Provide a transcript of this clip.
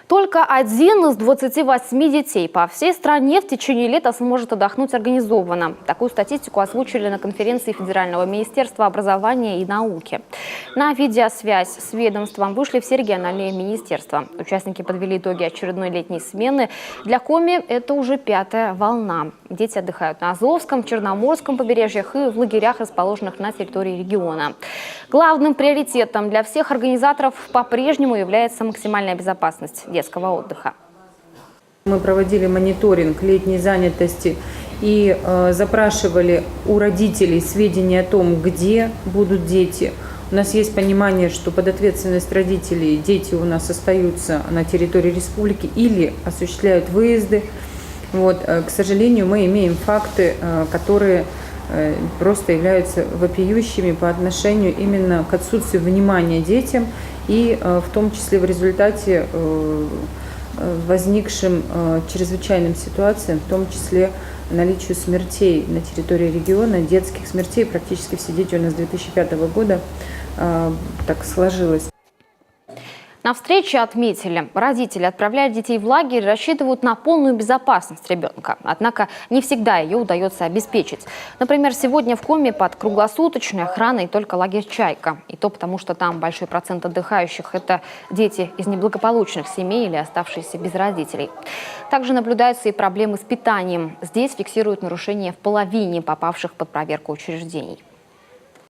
Только 1 из 28 детей по всей стране в течение лета сможет отдохнуть организованно. Такую статистику озвучили на конференции Федерального министерства образования и науки. На видеосвязь с ведомством вышли все региональные министерства. Участники подвели итоги очередной летней смены. Для Коми это уже 5-я волна. Дети отдыхают на Азовском, Черноморском побережьях и в лагерях, расположенных на территории региона. Главным приоритетом для всех организаторов по-прежнему является максимальная безопасность детского отдыха. Мы проводили мониторинг летней занятости и запрашивали у родителей сведения о том, где будут дети. У нас есть понимание, что под ответственность родителей дети у нас остаются на территории республики или осуществляют выезды. К сожалению, мы имеем факты, которые просто являются вопиющими по отношению именно к отсутствию внимания детям и в том числе в результате возникшим чрезвычайным ситуациям, в том числе наличию смертей на территории региона, детских смертей. Практически все дети у нас с 2005 года так сложилось. На встрече отметили, родители, отправляя детей в лагерь, рассчитывают на полную безопасность ребенка. Однако не всегда ее удается обеспечить. Например, сегодня в Коми под круглосуточной охраной только лагерь «Чайка». И то потому, что там большой процент отдыхающих – это дети из неблагополучных семей или оставшиеся без родителей. Также наблюдаются и проблемы с питанием. Здесь фиксируют нарушения в половине попавших под проверку учреждений.